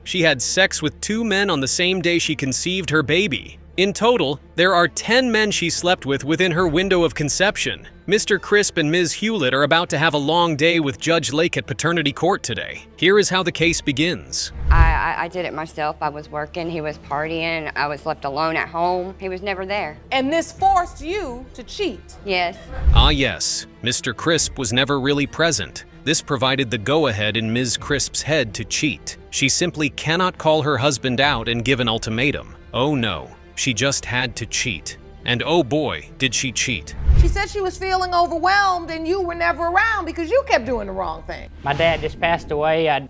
She had sex with 2 men on the same day she conceived her baby. In total, there are 10 men she slept with within her window of conception. Mr. Crisp and Ms. Hewlett are about to have a long day with Judge Lake at paternity court today. Here is how the case begins. I did it myself. I was working, he was partying, I was left alone at home. He was never there. And this forced you to cheat? Yes. Ah yes, Mr. Crisp was never really present. This provided the go-ahead in Ms. Crisp's head to cheat. She simply cannot call her husband out and give an ultimatum. Oh no, she just had to cheat. And oh boy, did she cheat. She said she was feeling overwhelmed and you were never around because you kept doing the wrong thing. My dad just passed away. I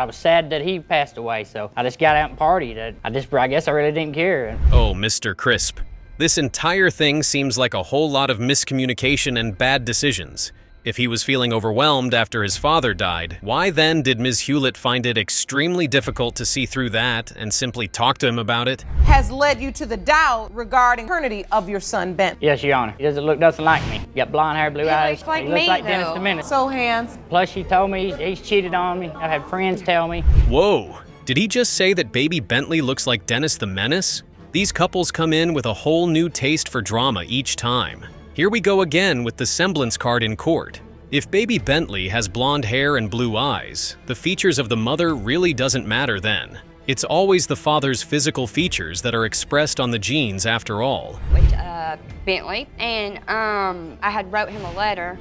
was sad that he passed away, so I just got out and partied. I guess I really didn't care. Oh, Mr. Crisp. This entire thing seems like a whole lot of miscommunication and bad decisions. If he was feeling overwhelmed after his father died, why then did Ms. Hewlett find it extremely difficult to see through that and simply talk to him about it? Has led you to the doubt regarding paternity of your son, Ben. Yes, Your Honor. He doesn't look nothing like me. He got blonde hair, blue eyes. Looks like he looks me, like Dennis though. the Menace. So hands. Plus, she told me he's cheated on me. I've had friends tell me. Whoa, did he just say that baby Bentley looks like Dennis the Menace? These couples come in with a whole new taste for drama each time. Here we go again with the semblance card in court. If baby Bentley has blonde hair and blue eyes, the features of the mother really doesn't matter then. It's always the father's physical features that are expressed on the genes after all. With Bentley, and I had wrote him a letter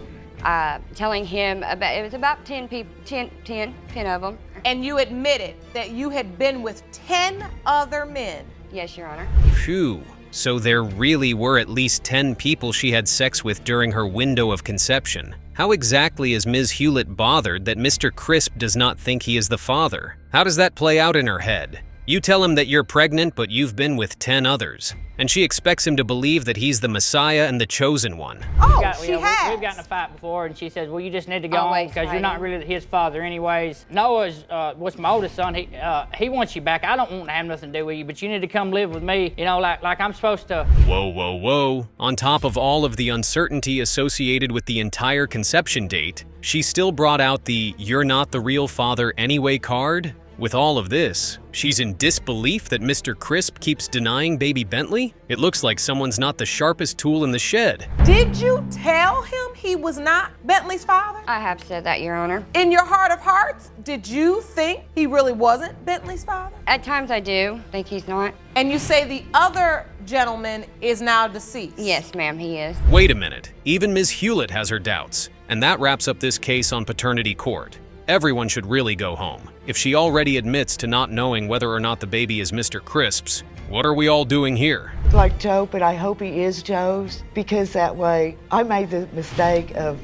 telling him about, it was about 10 people, 10 of them. And you admitted that you had been with 10 other men. Yes, Your Honor. Phew. So there really were at least 10 people she had sex with during her window of conception. How exactly is Ms. Hewlett bothered that Mr. Crisp does not think he is the father? How does that play out in her head? You tell him that you're pregnant, but you've been with 10 others. And she expects him to believe that he's the Messiah and the chosen one. Oh, We've gotten in a fight before, and she says, well, you just need to go Always on because you're not fighting. really his father anyways. Noah's, what's my oldest son, he wants you back. I don't want to have nothing to do with you, but you need to come live with me, you know, like I'm supposed to. Whoa, whoa, whoa. On top of all of the uncertainty associated with the entire conception date, she still brought out the "you're not the real father anyway" card? With all of this, she's in disbelief that Mr. Crisp keeps denying baby Bentley? It looks like someone's not the sharpest tool in the shed. Did you tell him he was not Bentley's father? I have said that, Your Honor. In your heart of hearts, did you think he really wasn't Bentley's father? At times I do think he's not. And you say the other gentleman is now deceased? Yes, ma'am, he is. Wait a minute, even Ms. Hewlett has her doubts. And that wraps up this case on paternity court. Everyone should really go home. If she already admits to not knowing whether or not the baby is Mr. Crisp's, what are we all doing here? Like Joe, but I hope he is Joe's, because that way I made the mistake of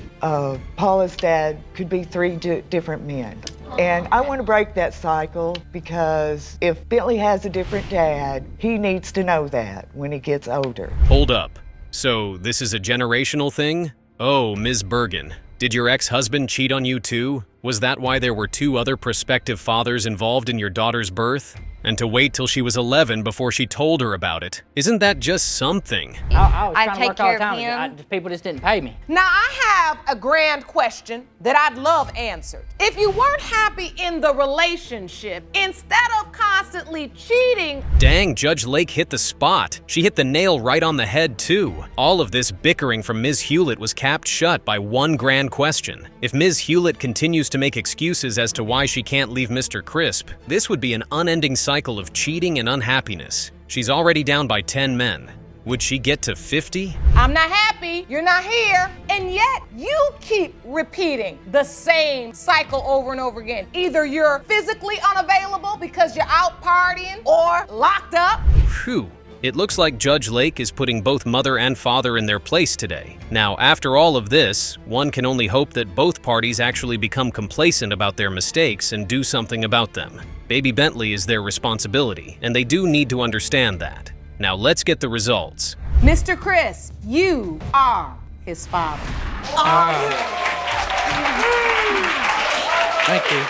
Paula's dad could be 3 different men. And I want to break that cycle, because if Bentley has a different dad, he needs to know that when he gets older. Hold up. So this is a generational thing? Oh, Ms. Bergen, did your ex-husband cheat on you too? Was that why there were 2 other prospective fathers involved in your daughter's birth? And to wait till she was 11 before she told her about it. Isn't that just something? I was I trying to take work all the care of time. him. People just didn't pay me. Now, I have a grand question that I'd love answered. If you weren't happy in the relationship, instead of constantly cheating— Dang, Judge Lake hit the spot. She hit the nail right on the head too. All of this bickering from Ms. Hewlett was capped shut by one grand question. If Ms. Hewlett continues to make excuses as to why she can't leave Mr. Crisp, this would be an unending cycle of cheating and unhappiness. She's already down by 10 men. Would she get to 50? I'm not happy, you're not here, and yet you keep repeating the same cycle over and over again. Either you're physically unavailable because you're out partying or locked up. Phew. It looks like Judge Lake is putting both mother and father in their place today. Now, after all of this, one can only hope that both parties actually become complacent about their mistakes and do something about them. Baby Bentley is their responsibility, and they do need to understand that. Now let's get the results. Mr. Crisp, you are his father. Thank you.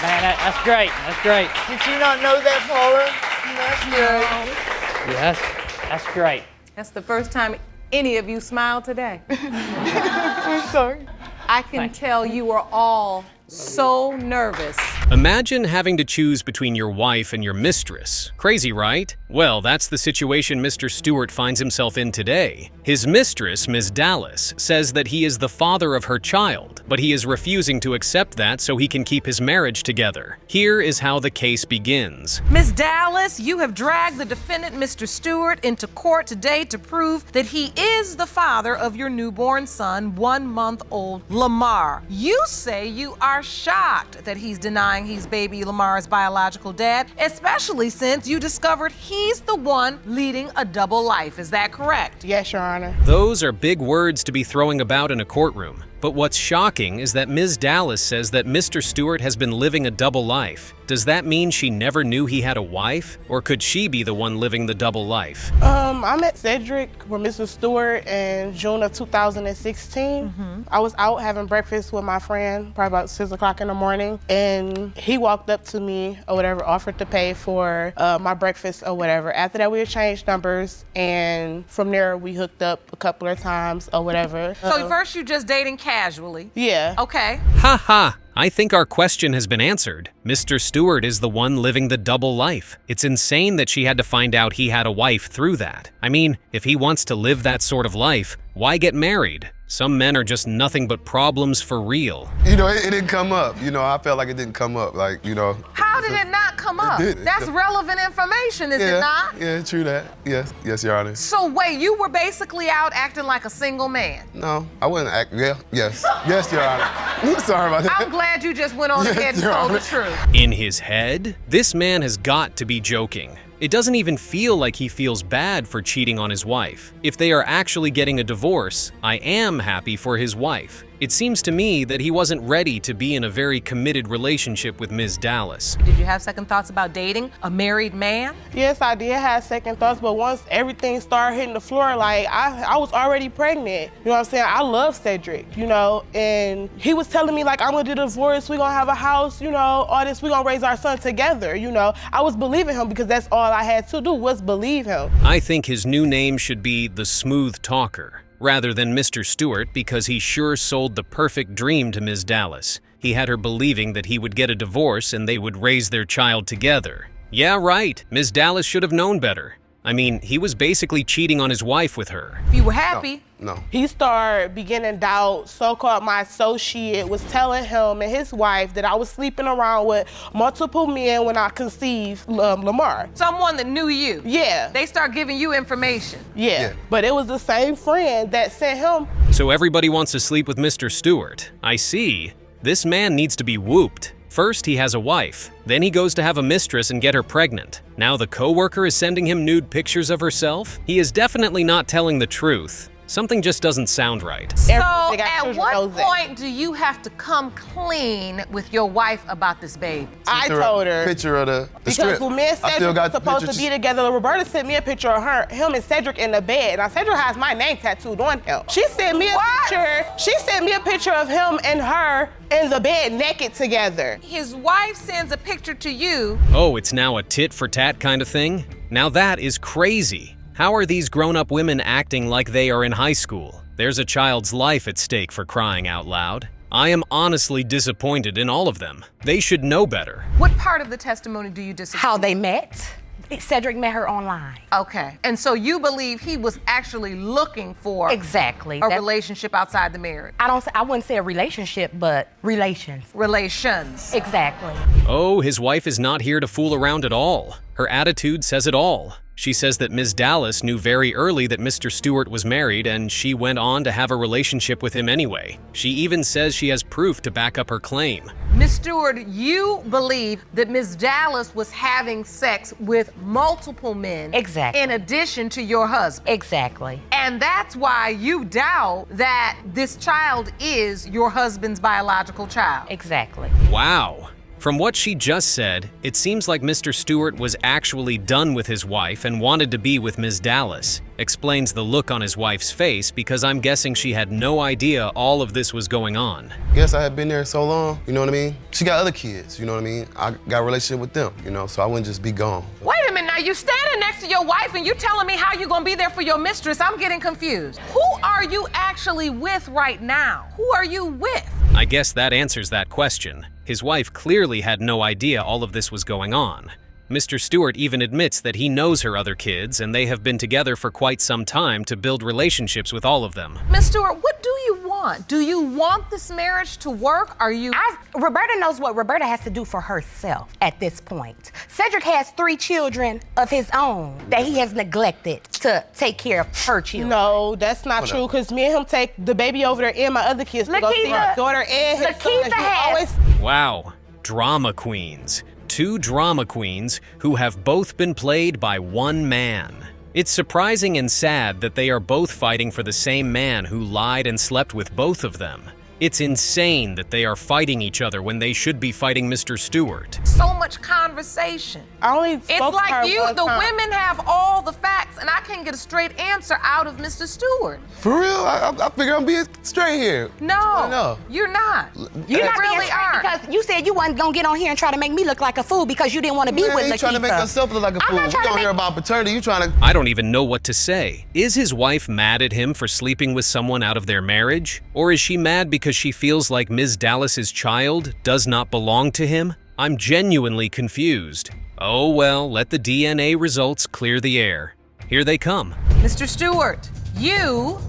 Man, that's great. That's great. Did you not know that, Paula? That's great. Yes, that's great. That's the first time any of you smiled today. I'm sorry. I can tell you are all so nervous Imagine having to choose between your wife and your mistress. Crazy, right? Well, that's the situation Mr. Stewart finds himself in today. His mistress, Ms. Dallas, says that he is the father of her child, but he is refusing to accept that so he can keep his marriage together. Here is how the case begins. Ms. Dallas, you have dragged the defendant, Mr. Stewart, into court today to prove that he is the father of your newborn son, 1-month-old Lamar. You say you are shocked that he's denying he's baby Lamar's biological dad, especially since you discovered he's the one leading a double life. Is that correct? Yes, Your Honor. Those are big words to be throwing about in a courtroom. But what's shocking is that Ms. Dallas says that Mr. Stewart has been living a double life. Does that mean she never knew he had a wife? Or could she be the one living the double life? I met Cedric with Mr. Stewart in June of 2016. I was out having breakfast with my friend, probably about 6 o'clock in the morning, and he walked up to me or whatever, offered to pay for my breakfast or whatever. After that, we exchanged numbers, and from there, we hooked up a couple of times or whatever. So first you just dating casually? Yeah. Okay. Ha ha! I think our question has been answered. Mr. Stewart is the one living the double life. It's insane that she had to find out he had a wife through that. I mean, if he wants to live that sort of life, why get married? Some men are just nothing but problems for real. You know, it didn't come up. You know, I felt like it didn't come up. Like, you know. How did it not come up? didn't. That's relevant information, is it not? Yeah, true that. Yes, Your Honor. So wait, you were basically out acting like a single man? No, I wouldn't act. Yes, Your Honor. Sorry about that. I'm glad you just went on ahead and Your told the Honor. truth. In his head, this man has got to be joking. It doesn't even feel like he feels bad for cheating on his wife. If they are actually getting a divorce, I am happy for his wife. It seems to me that he wasn't ready to be in a very committed relationship with Ms. Dallas. Did you have second thoughts about dating a married man? Yes, I did have second thoughts, but once everything started hitting the floor, like, I was already pregnant. You know what I'm saying? I love Cedric, you know, and he was telling me, like, I'm gonna do the divorce, we're gonna have a house, you know, all this, we're gonna raise our son together, you know. I was believing him because that's all I had to do was believe him. I think his new name should be the Smooth Talker, rather than Mr. Stewart, because he sure sold the perfect dream to Ms. Dallas. He had her believing that he would get a divorce and they would raise their child together. Yeah, right. Ms. Dallas should have known better. I mean, he was basically cheating on his wife with her. If you were happy. No. He started beginning doubt. So-called my associate was telling him and his wife that I was sleeping around with multiple men when I conceived Lamar. Someone that knew you. Yeah. They start giving you information. Yeah. But it was the same friend that sent him. So everybody wants to sleep with Mr. Stewart. I see. This man needs to be whooped. First, he has a wife. Then he goes to have a mistress and get her pregnant. Now the coworker is sending him nude pictures of herself? He is definitely not telling the truth. Something just doesn't sound right. So Everybody got at children what knows that. point do you have to come clean with your wife about this baby? I told her. Picture of the Because script. when me and I still Cedric got were the supposed to pictures. be together, Roberta sent me a picture of him and Cedric in the bed. Now Cedric has my name tattooed on him. She sent me a picture. She sent me a picture of him and her in the bed naked together. His wife sends a picture to you. Oh, it's now a tit for tat kind of thing? Now that is crazy. How are these grown-up women acting like they are in high school? There's a child's life at stake, for crying out loud. I am honestly disappointed in all of them. They should know better. What part of the testimony do you disagree? How they met. Cedric met her online. Okay. And so you believe he was actually looking for Exactly. a relationship outside the marriage? I wouldn't say a relationship, but relations. Relations. Exactly. Oh, his wife is not here to fool around at all. Her attitude says it all. She says that Ms. Dallas knew very early that Mr. Stewart was married and she went on to have a relationship with him anyway. She even says she has proof to back up her claim. Ms. Stewart, you believe that Ms. Dallas was having sex with multiple men. Exactly. In addition to your husband. Exactly. And that's why you doubt that this child is your husband's biological child. Exactly. Wow. From what she just said, it seems like Mr. Stewart was actually done with his wife and wanted to be with Ms. Dallas. Explains the look on his wife's face because I'm guessing she had no idea all of this was going on. Yes, I had been there so long, you know what I mean? She got other kids, you know what I mean? I got a relationship with them, you know, so I wouldn't just be gone. Wait a minute, now you standing next to your wife and you telling me how you gonna be there for your mistress. I'm getting confused. Who are you actually with right now? Who are you with? I guess that answers that question. His wife clearly had no idea all of this was going on. Mr. Stewart even admits that he knows her other kids and they have been together for quite some time to build relationships with all of them. Miss Stewart, what do you want? Do you want this marriage to work? Are you... Roberta knows what Roberta has to do for herself at this point. Cedric has 3 children of his own that he has neglected to take care of her children. No, that's not true, because me and him take the baby over there and my other kids to go see his daughter and his son. Always... Wow, drama queens. 2 drama queens who have both been played by one man. It's surprising and sad that they are both fighting for the same man who lied and slept with both of them. It's insane that they are fighting each other when they should be fighting Mr. Stewart. So much conversation. I only It's spoke to like her you, one the time. women have all the facts, and I can't get a straight answer out of Mr. Stewart. For real? I figure I'm being straight here. No, you're not. You You're not really being straight aren't. because you said you wasn't gonna get on here and try to make me look like a fool because you didn't want to be Man, with you Lakeitha. trying to make yourself look like a I'm fool. not We trying to don't make- hear about paternity. You trying to... I don't even know what to say. Is his wife mad at him for sleeping with someone out of their marriage? Or is she mad because she feels like Ms. Dallas's child does not belong to him? I'm genuinely confused. Oh well, let the DNA results clear the air. Here they come. Mr. Stewart, you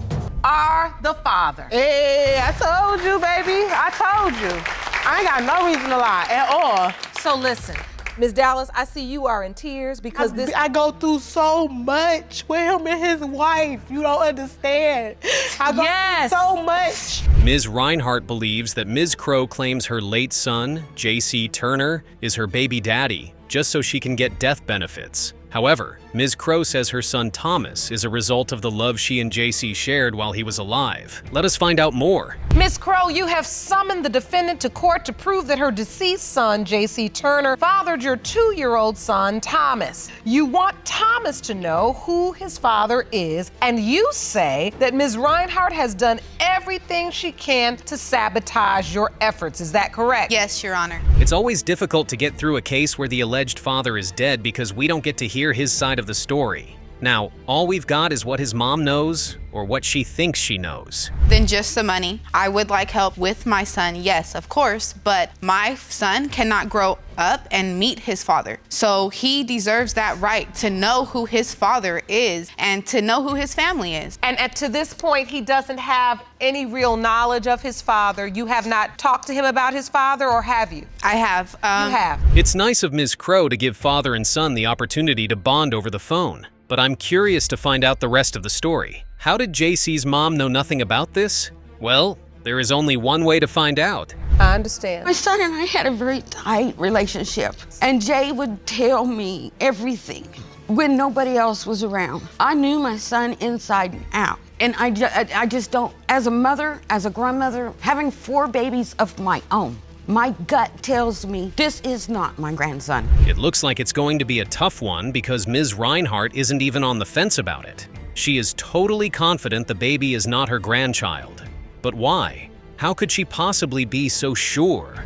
are the father. Hey, I told you, baby. I told you. I ain't got no reason to lie at all. So listen, Ms. Dallas, I see you are in tears because I go through so much with him and his wife. You don't understand. I go Yes. through so much. Ms. Reinhart believes that Ms. Crow claims her late son, J.C. Turner, is her baby daddy, just so she can get death benefits. However, Ms. Crow says her son Thomas is a result of the love she and J.C. shared while he was alive. Let us find out more. Ms. Crow, you have summoned the defendant to court to prove that her deceased son, J.C. Turner, fathered your 2-year-old son, Thomas. You want Thomas to know who his father is, and you say that Ms. Reinhart has done everything she can to sabotage your efforts. Is that correct? Yes, Your Honor. It's always difficult to get through a case where the alleged father is dead because we don't get to hear his side of the story. Now, all we've got is what his mom knows or what she thinks she knows. Then just the money. I would like help with my son, yes, of course, but my son cannot grow up and meet his father. So he deserves that right to know who his father is and to know who his family is. And to this point, he doesn't have any real knowledge of his father. You have not talked to him about his father, or have you? I have. You have. It's nice of Ms. Crow to give father and son the opportunity to bond over the phone, but I'm curious to find out the rest of the story. How did JC's mom know nothing about this? Well, there is only one way to find out. I understand. My son and I had a very tight relationship, and Jay would tell me everything when nobody else was around. I knew my son inside and out, and I just don't, as a mother, as a grandmother, having 4 babies of my own, my gut tells me this is not my grandson. It looks like it's going to be a tough one because Ms. Reinhart isn't even on the fence about it. She is totally confident the baby is not her grandchild. But why? How could she possibly be so sure?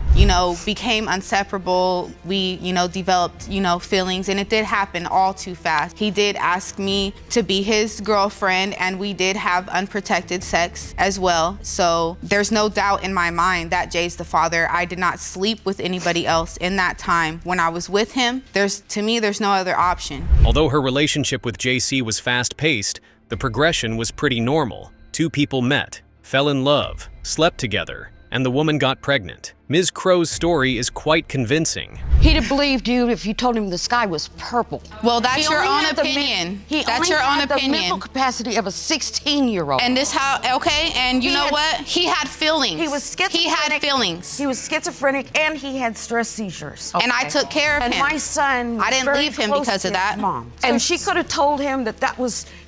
Became inseparable. We, developed, feelings, and it did happen all too fast. He did ask me to be his girlfriend, and we did have unprotected sex as well. So there's no doubt in my mind that Jay's the father. I did not sleep with anybody else in that time. When I was with him, to me, there's no other option. Although her relationship with JC was fast-paced, the progression was pretty normal. 2 people met, fell in love, slept together, and the woman got pregnant. Ms. Crow's story is quite convincing. He'd have believed you if you told him the sky was purple. Well, that's He your only own had the opinion. He That's only your own had the mental opinion. capacity of a 16-year-old. And you know what? He had feelings. He was schizophrenic. He had feelings. He was schizophrenic and he had stress seizures. And I took care of And him. my son I didn't very leave him close because to of that. his mom. And she could have told him that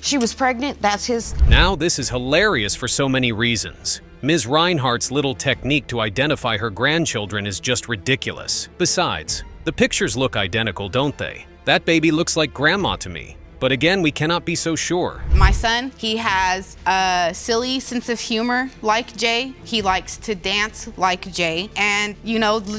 she was pregnant. That's his. Now this is hilarious for so many reasons. Ms. Reinhart's little technique to identify her grandchildren is just ridiculous. Besides, the pictures look identical, don't they? That baby looks like grandma to me. But again, we cannot be so sure. My son, he has a silly sense of humor like Jay. He likes to dance like Jay. And,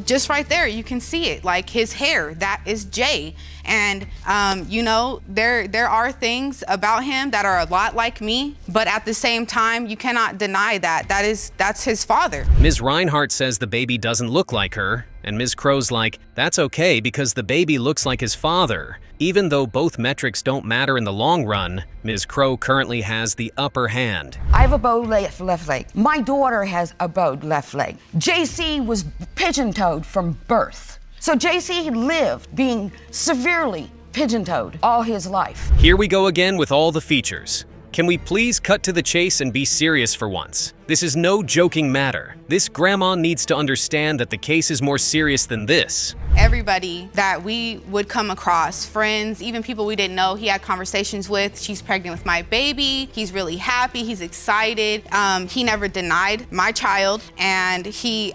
just right there, you can see it. Like his hair, that is Jay. And, there are things about him that are a lot like me. But at the same time, you cannot deny that. That's his father. Ms. Reinhart says the baby doesn't look like her, And Ms. Crow's like, that's okay because the baby looks like his father. Even though both metrics don't matter in the long run, Ms. Crow currently has the upper hand. I have a bowed left leg. My daughter has a bowed left leg. JC was pigeon-toed from birth. So JC lived being severely pigeon-toed all his life. Here we go again with all the features. Can we please cut to the chase and be serious for once? This is no joking matter. This grandma needs to understand that the case is more serious than this. Everybody that we would come across, friends, even people we didn't know, he had conversations with. She's pregnant with my baby. He's really happy. He's excited. He never denied my child. And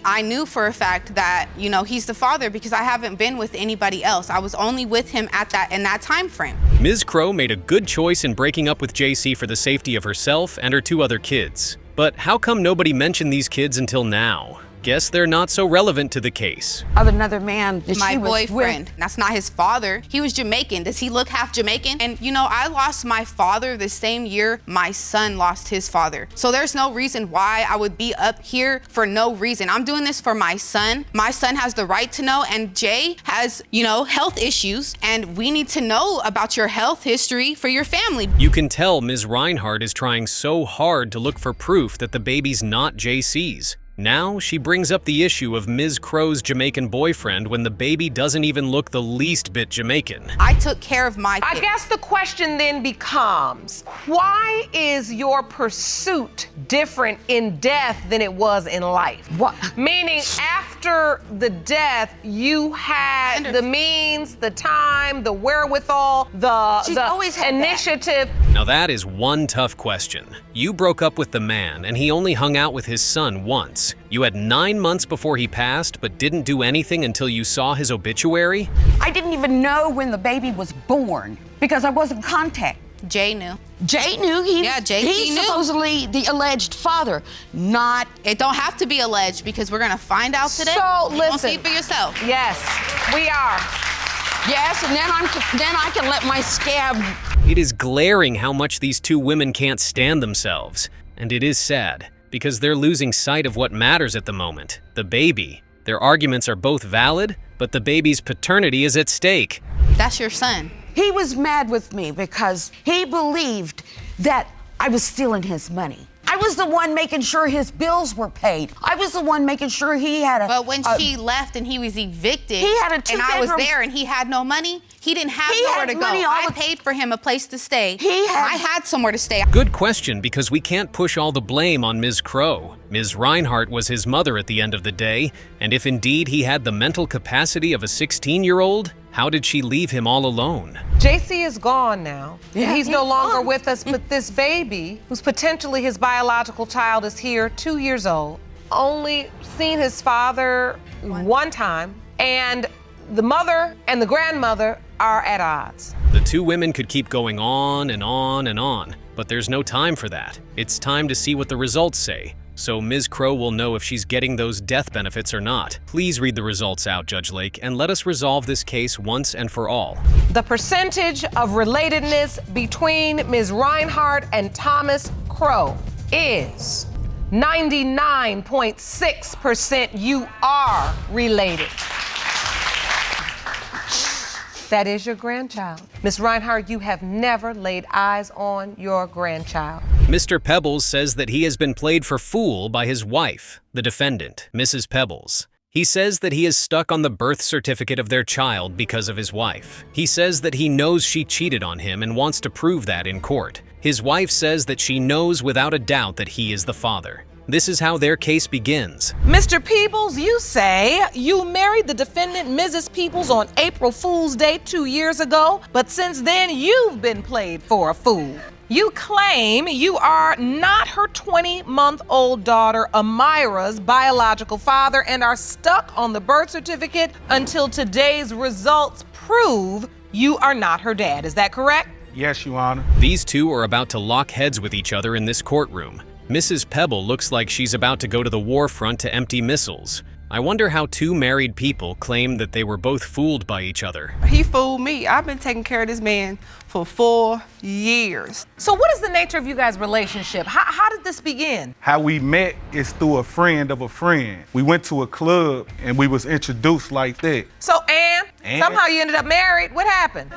I knew for a fact that, you know, he's the father because I haven't been with anybody else. I was only with him in that time frame. Ms. Crow made a good choice in breaking up with JC for the safety of herself and her 2 other kids. But how come nobody mentioned these kids until now? Guess they're not so relevant to the case. Another man that My she was boyfriend. with. That's not his father. He was Jamaican. Does he look half Jamaican? And you know, I lost my father the same year my son lost his father. So there's no reason why I would be up here for no reason. I'm doing this for my son. My son has the right to know, and Jay has, you know, health issues, and we need to know about your health history for your family. You can tell Ms. Reinhardt is trying so hard to look for proof that the baby's not JC's. Now, she brings up the issue of Ms. Crow's Jamaican boyfriend when the baby doesn't even look the least bit Jamaican. I took care of my kid. I guess the question then becomes, why is your pursuit different in death than it was in life? What? Meaning, after the death, you had the means, the time, the wherewithal, She's always the had initiative. Now that is one tough question. You broke up with the man and he only hung out with his son once. You had 9 months before he passed, but didn't do anything until you saw his obituary? I didn't even know when the baby was born because I wasn't contact. Jay knew. Jay knew. He's knew. supposedly the alleged father, not. It don't have to be alleged because we're gonna find out today. So You're gonna listen. see for yourself. Yes, we are. Yes, and then I can let my scab. It is glaring how much these 2 women can't stand themselves. And it is sad, because they're losing sight of what matters at the moment, the baby. Their arguments are both valid, but the baby's paternity is at stake. That's your son. He was mad with me because he believed that I was stealing his money. I was the one making sure his bills were paid. I was the one making sure he had a. But when she left and he was evicted, he had a and I was 2-bedroom there and he had no money, he didn't have He nowhere had to go. money all I the- paid for him a place to stay. I had somewhere to stay. Good question, because we can't push all the blame on Ms. Crow. Ms. Reinhardt was his mother at the end of the day, and if indeed he had the mental capacity of a 16-year-old, how did she leave him all alone? JC is gone now. Yeah, He's no he's longer gone. with us, but this baby, who's potentially his biological child, is here, 2 years old. Only seen his father one time, and the mother and the grandmother are at odds. The 2 women could keep going on and on and on, but there's no time for that. It's time to see what the results say, so Ms. Crow will know if she's getting those death benefits or not. Please read the results out, Judge Lake, and let us resolve this case once and for all. The percentage of relatedness between Ms. Reinhardt and Thomas Crow is 99.6%. You are related. That is your grandchild. Ms. Reinhardt, you have never laid eyes on your grandchild. Mr. Pebbles says that he has been played for fool by his wife, the defendant, Mrs. Pebbles. He says that he is stuck on the birth certificate of their child because of his wife. He says that he knows she cheated on him and wants to prove that in court. His wife says that she knows without a doubt that he is the father. This is how their case begins. Mr. Peebles, you say you married the defendant, Mrs. Peebles, on April Fool's Day 2 years ago, but since then you've been played for a fool. You claim you are not her 20-month-old daughter, Amira's biological father, and are stuck on the birth certificate until today's results prove you are not her dad. Is that correct? Yes, Your Honor. These 2 are about to lock heads with each other in this courtroom. Mrs. Pebble looks like she's about to go to the war front to empty missiles. I wonder how two married people claim that they were both fooled by each other. He fooled me. I've been taking care of this man for 4 years. So what is the nature of you guys' relationship? How did this begin? How we met is through a friend of a friend. We went to a club and we was introduced like that. So, Ann, somehow you ended up married. What happened?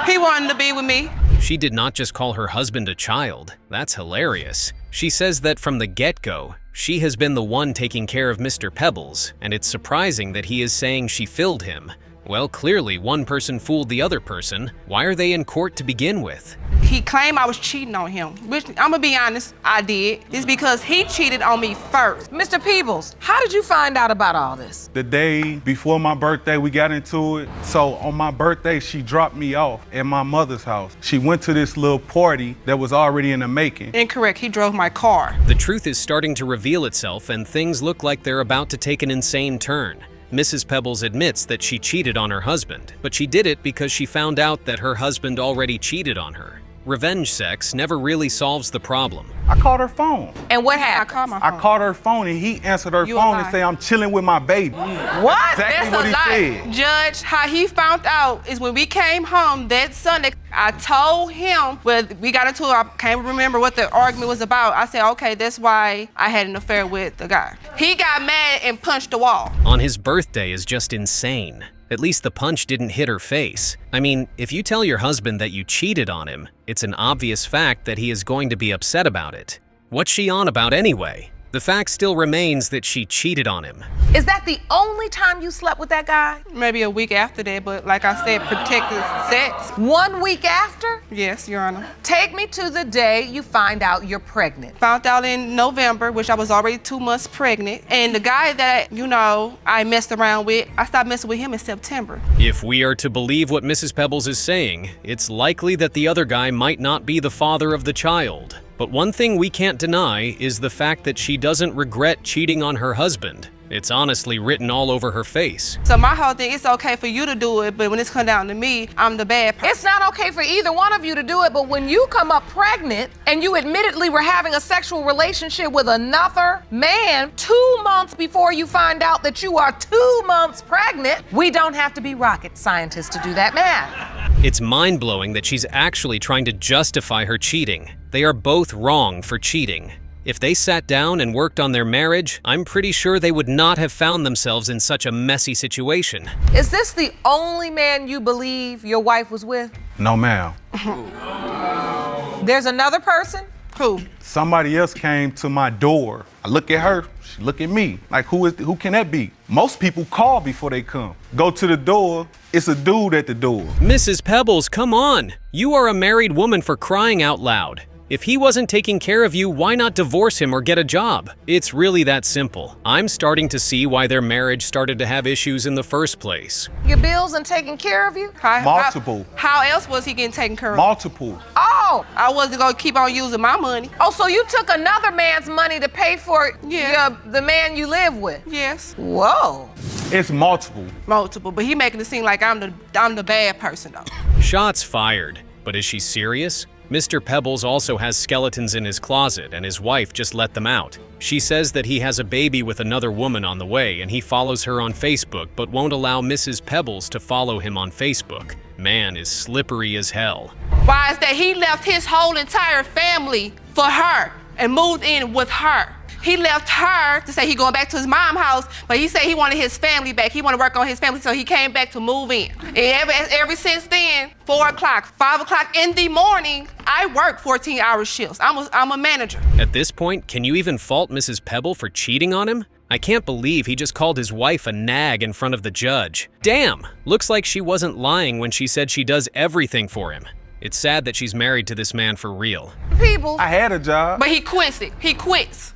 He wanted to be with me. She did not just call her husband a child. That's hilarious. She says that from the get-go, she has been the one taking care of Mr. Pebbles, and it's surprising that he is saying she filled him. Well, clearly one person fooled the other person. Why are they in court to begin with? He claimed I was cheating on him, which I'm gonna be honest, I did. It's because he cheated on me first. Mr. Peebles, how did you find out about all this? The day before my birthday, we got into it. So on my birthday, she dropped me off at my mother's house. She went to this little party that was already in the making. Incorrect, he drove my car. The truth is starting to reveal itself, and things look like they're about to take an insane turn. Mrs. Pebbles admits that she cheated on her husband, but she did it because she found out that her husband already cheated on her. Revenge sex never really solves the problem. I called her phone. And what happened? I called her phone and he answered her phone and said, "I'm chilling with my baby." What? Exactly what he said. Judge, how he found out is when we came home that Sunday, I told him, well, we got into it, I can't remember what the argument was about. I said, okay, that's why I had an affair with the guy. He got mad and punched the wall. On his birthday is just insane. At least the punch didn't hit her face. I mean, if you tell your husband that you cheated on him, it's an obvious fact that he is going to be upset about it. What's she on about anyway? The fact still remains that she cheated on him. Is that the only time you slept with that guy? Maybe a week after that, but like I said, protected sex. 1 week after? Yes, Your Honor. Take me to the day you find out you're pregnant. Found out in November, which I was already 2 months pregnant. And the guy that, I messed around with, I stopped messing with him in September. If we are to believe what Mrs. Pebbles is saying, it's likely that the other guy might not be the father of the child. But one thing we can't deny is the fact that she doesn't regret cheating on her husband. It's honestly written all over her face. So my whole thing, it's okay for you to do it, but when it's come down to me, I'm the bad person. It's not okay for either one of you to do it, but when you come up pregnant and you admittedly were having a sexual relationship with another man 2 months before you find out that you are 2 months pregnant, we don't have to be rocket scientists to do that math. It's mind-blowing that she's actually trying to justify her cheating. They are both wrong for cheating. If they sat down and worked on their marriage, I'm pretty sure they would not have found themselves in such a messy situation. Is this the only man you believe your wife was with? No, ma'am. There's another person? Who? Somebody else came to my door. I look at her, she look at me. Like, who can that be? Most people call before they come. Go to the door, it's a dude at the door. Mrs. Pebbles, come on. You are a married woman, for crying out loud. If he wasn't taking care of you, why not divorce him or get a job? It's really that simple. I'm starting to see why their marriage started to have issues in the first place. Your bills and taking care of you? Multiple. How else was he getting taken care of? Multiple. Oh! I wasn't gonna keep on using my money. Oh, so you took another man's money to pay for the man you live with? Yes. Whoa. It's multiple. Multiple, but he making it seem like I'm the bad person though. Shots fired. But is she serious? Mr. Pebbles also has skeletons in his closet, and his wife just let them out. She says that he has a baby with another woman on the way, and he follows her on Facebook, but won't allow Mrs. Pebbles to follow him on Facebook. Man is slippery as hell. Why is that he left his whole entire family for her and moved in with her? He left her to say he going back to his mom's house, but he said he wanted his family back. He wanted to work on his family, so he came back to move in. And ever since then, 4 o'clock, 5 o'clock in the morning, I work 14-hour shifts. I'm a manager. At this point, can you even fault Mrs. Pebble for cheating on him? I can't believe he just called his wife a nag in front of the judge. Damn! Looks like she wasn't lying when she said she does everything for him. It's sad that she's married to this man for real. People. I had a job. But he quits it. He quits.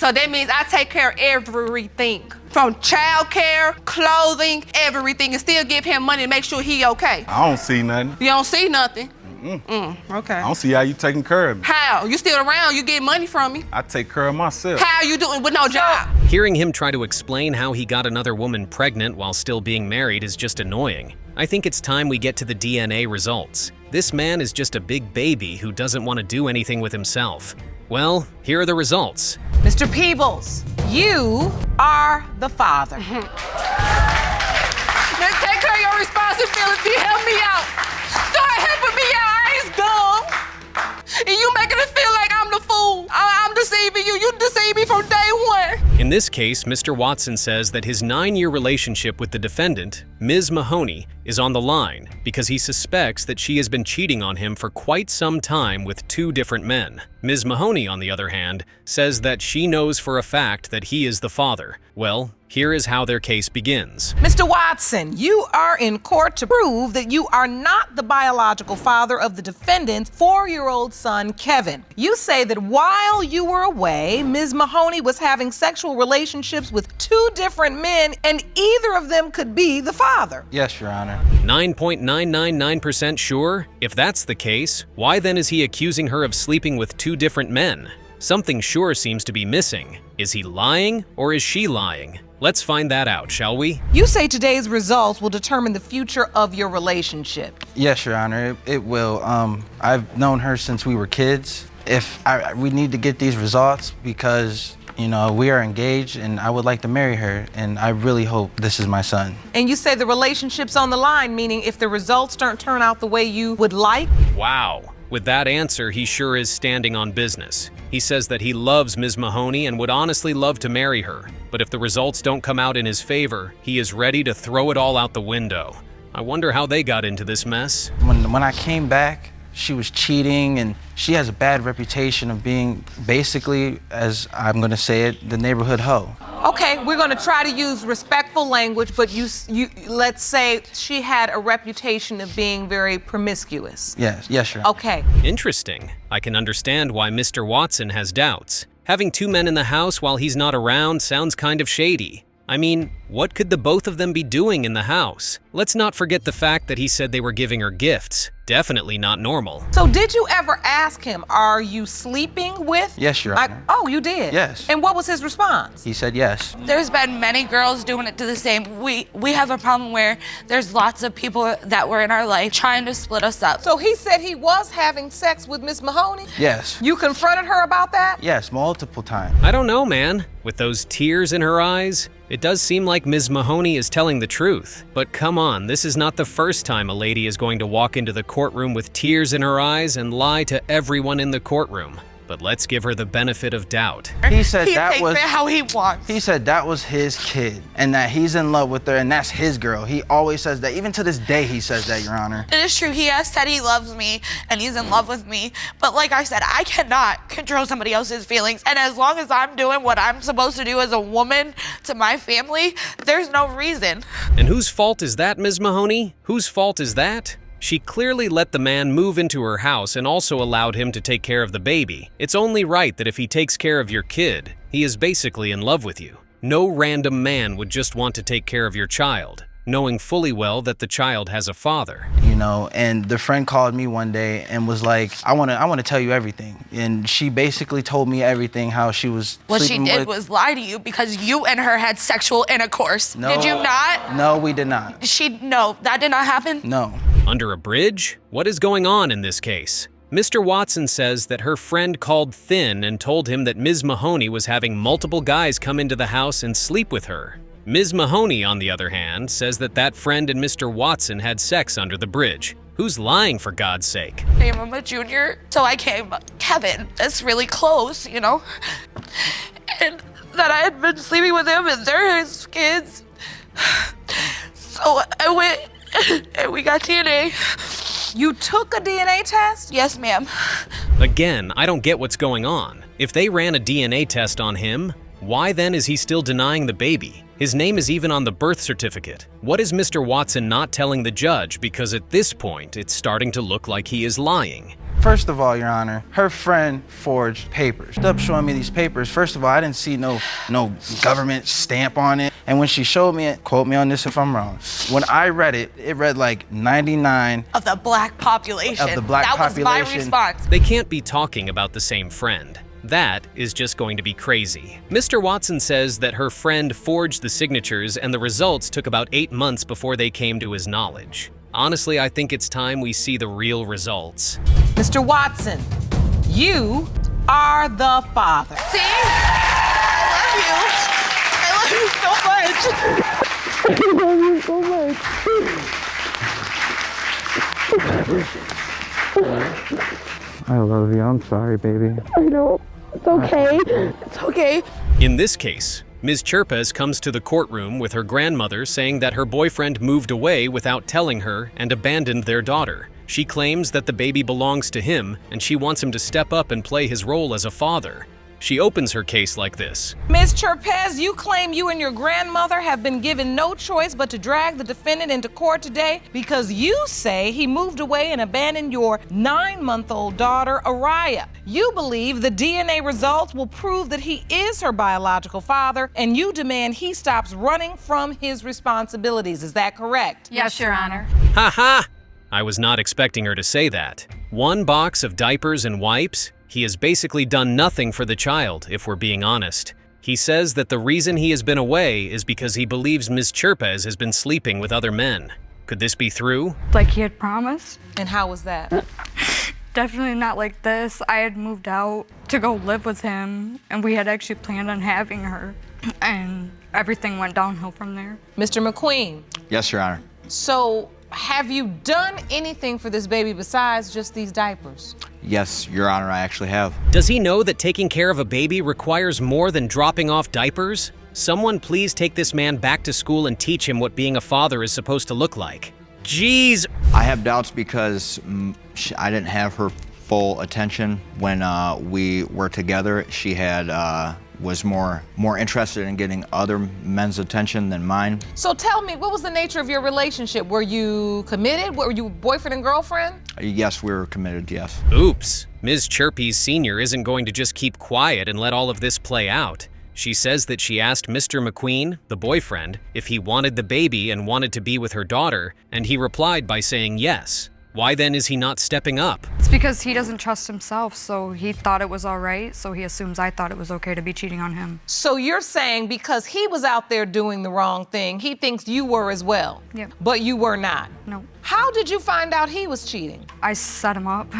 So that means I take care of everything. From childcare, clothing, everything, and still give him money to make sure he okay. I don't see nothing. You don't see nothing? Okay. I don't see how you taking care of me. How? You still around, you get money from me. I take care of myself. How you doing with no job? Hearing him try to explain how he got another woman pregnant while still being married is just annoying. I think it's time we get to the DNA results. This man is just a big baby who doesn't want to do anything with himself. Well, here are the results. Mr. Peebles, you are the father. Now take care of your responsibility. Help me out. Start helping me out. I ain't dumb. And you making it feel like I'm the fool. I'm deceiving you. You deceived me from day one. In this case, Mr. Watson says that his 9-year relationship with the defendant, Ms. Mahoney, is on the line because he suspects that she has been cheating on him for quite some time with 2 different men. Ms. Mahoney, on the other hand, says that she knows for a fact that he is the father. Well, here is how their case begins. Mr. Watson, you are in court to prove that you are not the biological father of the defendant's 4-year-old son, Kevin. You say that while you were away, Ms. Mahoney was having sexual relationships with 2 different men, and either of them could be the father. Yes, Your Honor. 9.999% sure? If that's the case, why then is he accusing her of sleeping with 2 different men? Something sure seems to be missing. Is he lying or is she lying? Let's find that out, shall we? You say today's results will determine the future of your relationship. Yes, Your Honor, it will. I've known her since we were kids. We need to get these results because, you know, we are engaged and I would like to marry her and I really hope this is my son. And you say the relationship's on the line, meaning if the results don't turn out the way you would like? Wow. With that answer, he sure is standing on business. He says that he loves Ms. Mahoney and would honestly love to marry her. But if the results don't come out in his favor, he is ready to throw it all out the window. I wonder how they got into this mess. When I came back, she was cheating and she has a bad reputation of being basically, as I'm gonna say it, the neighborhood hoe. Okay, we're gonna try to use respectful language, but let's say she had a reputation of being very promiscuous. Yes, sure. Okay. Interesting. I can understand why Mr. Watson has doubts. Having 2 men in the house while he's not around sounds kind of shady. I mean, what could the both of them be doing in the house? Let's not forget the fact that he said they were giving her gifts. Definitely not normal. So did you ever ask him, are you sleeping with? Yes, Your Honor. Oh, you did? Yes. And what was his response? He said yes. There's been many girls doing it to the same. We have a problem where there's lots of people that were in our life trying to split us up. So he said he was having sex with Miss Mahoney? Yes. You confronted her about that? Yes, multiple times. I don't know, man. With those tears in her eyes, it does seem like Ms. Mahoney is telling the truth. But come on, this is not the first time a lady is going to walk into the courtroom with tears in her eyes and lie to everyone in the courtroom. But let's give her the benefit of doubt. He said that was how he wants. He said that was his kid and that he's in love with her and that's his girl. He always says that. Even to this day, he says that, Your Honor. It is true. He has said he loves me and he's in love with me. But like I said, I cannot control somebody else's feelings. And as long as I'm doing what I'm supposed to do as a woman to my family, there's no reason. And whose fault is that, Ms. Mahoney? Whose fault is that? She clearly let the man move into her house and also allowed him to take care of the baby. It's only right that if he takes care of your kid, he is basically in love with you. No random man would just want to take care of your child, knowing fully well that the child has a father. You know, and the friend called me one day and was like, I want to tell you everything. And she basically told me everything, how she was What she sleeping did with. was lie to you because you and her had sexual intercourse. No. Did you not? No, we did not. No, that did not happen? No. Under a bridge? What is going on in this case? Mr. Watson says that her friend called Thin and told him that Ms. Mahoney was having multiple guys come into the house and sleep with her. Ms. Mahoney, on the other hand, says that that friend and Mr. Watson had sex under the bridge. Who's lying, for God's sake? I'm a junior, so I came Kevin. That's really close, you know? And that I had been sleeping with him and they're his kids. So I went and we got DNA. You took a DNA test? Yes, ma'am. Again, I don't get what's going on. If they ran a DNA test on him, why then is he still denying the baby? His name is even on the birth certificate. What is Mr. Watson not telling the judge? Because at this point, it's starting to look like he is lying. First of all, Your Honor, her friend forged papers. She up showing me these papers. First of all, I didn't see no government stamp on it. And when she showed me it, quote me on this if I'm wrong, when I read it, it read like 99 of the black population. Of the black population. That was my response. They can't be talking about the same friend. That is just going to be crazy. Mr. Watson says that her friend forged the signatures and the results took about 8 months before they came to his knowledge. Honestly, I think it's time we see the real results. Mr. Watson, you are the father. See? I love you so much. I love you so much. I love you. I'm sorry, baby. I know. It's okay. It's okay. In this case, Ms. Chirpez comes to the courtroom with her grandmother saying that her boyfriend moved away without telling her and abandoned their daughter. She claims that the baby belongs to him and she wants him to step up and play his role as a father. She opens her case like this. Ms. Chirpez, you claim you and your grandmother have been given no choice but to drag the defendant into court today because you say he moved away and abandoned your 9-month-old daughter, Araya. You believe the DNA results will prove that he is her biological father, and you demand he stops running from his responsibilities. Is that correct? Yes, Your Honor. Ha ha! I was not expecting her to say that. 1 box of diapers and wipes? He has basically done nothing for the child, if we're being honest. He says that the reason he has been away is because he believes Ms. Chirpez has been sleeping with other men. Could this be through? Like he had promised? And how was that? Definitely not like this. I had moved out to go live with him, and we had actually planned on having her, and everything went downhill from there. Mr. McQueen. Yes, Your Honor. So, have you done anything for this baby besides just these diapers? Yes, Your Honor, I actually have. Does he know that taking care of a baby requires more than dropping off diapers? Someone please take this man back to school and teach him what being a father is supposed to look like. Jeez. I have doubts because I didn't have her full attention when we were together. She had was more interested in getting other men's attention than mine. So tell me, what was the nature of your relationship? Were you committed? Were you boyfriend and girlfriend? Yes, we were committed, yes. Oops. Ms. Chirpez Sr. isn't going to just keep quiet and let all of this play out. She says that she asked Mr. McQueen, the boyfriend, if he wanted the baby and wanted to be with her daughter, and he replied by saying yes. Why then is he not stepping up? It's because he doesn't trust himself, so he thought it was all right, so he assumes I thought it was okay to be cheating on him. So you're saying because he was out there doing the wrong thing, he thinks you were as well? Yep. But you were not? No. How did you find out he was cheating? I set him up.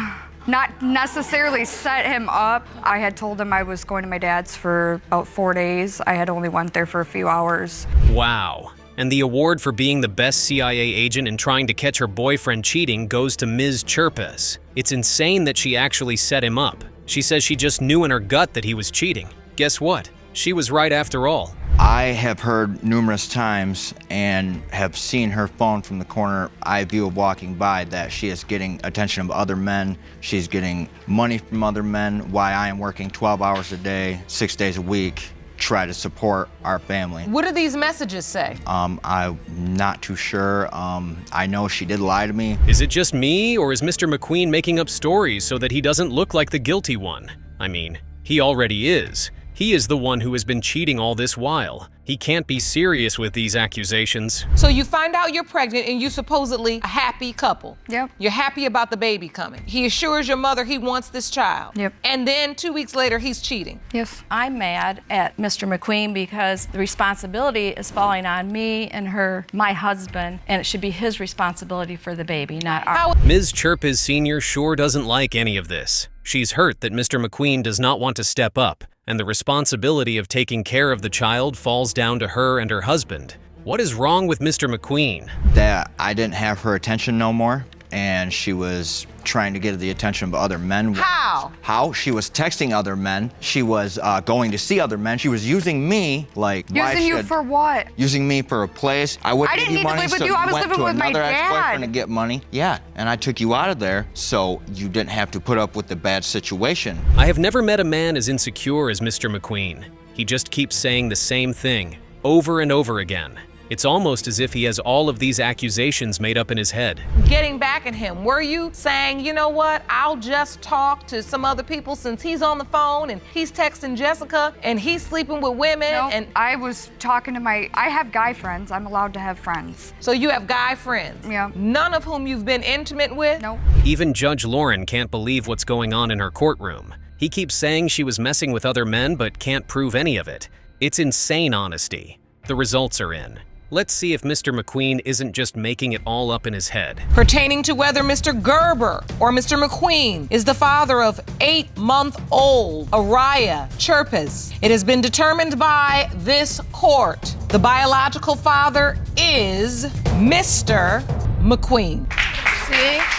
Not necessarily set him up. I had told him I was going to my dad's for about 4 days. I had only went there for a few hours. Wow. And the award for being the best CIA agent and trying to catch her boyfriend cheating goes to Ms. Chirpez. It's insane that she actually set him up. She says she just knew in her gut that he was cheating. Guess what? She was right after all. I have heard numerous times and have seen her phone from the corner eye view of walking by that she is getting attention of other men. She's getting money from other men while I am working 12 hours a day, 6 days a week, try to support our family. What do these messages say? I'm not too sure. I know she did lie to me. Is it just me, or is Mr. McQueen making up stories so that he doesn't look like the guilty one? I mean, he already is. He is the one who has been cheating all this while. He can't be serious with these accusations. So you find out you're pregnant and you supposedly a happy couple. Yep. You're happy about the baby coming. He assures your mother he wants this child. Yep. And then 2 weeks later, he's cheating. Yes. I'm mad at Mr. McQueen because the responsibility is falling on me and my husband, and it should be his responsibility for the baby, not ours. Ms. Chirpez Sr. sure doesn't like any of this. She's hurt that Mr. McQueen does not want to step up, and the responsibility of taking care of the child falls down to her and her husband. What is wrong with Mr. McQueen? That I didn't have her attention no more, and she was trying to get the attention of other men. How? How? She was texting other men. She was going to see other men. She was using me like. Using you for what? Using me for a place. I wouldn't didn't give you need to money, live with so you. I was went living to with my another ex-boyfriend dad. to get money. Yeah, and I took you out of there so you didn't have to put up with the bad situation. I have never met a man as insecure as Mr. McQueen. He just keeps saying the same thing, over and over again. It's almost as if he has all of these accusations made up in his head. Getting back at him, were you saying, you know what, I'll just talk to some other people since he's on the phone and he's texting Jessica and he's sleeping with women? No, and I was talking to I have guy friends. I'm allowed to have friends. So you have guy friends? Yeah. None of whom you've been intimate with? No. Even Judge Lauren can't believe what's going on in her courtroom. He keeps saying she was messing with other men but can't prove any of it. It's insane honesty. The results are in. Let's see if Mr. McQueen isn't just making it all up in his head. Pertaining to whether Mr. Gerber or Mr. McQueen is the father of 8-month-old Araya Chirpis, it has been determined by this court the biological father is Mr. McQueen. See?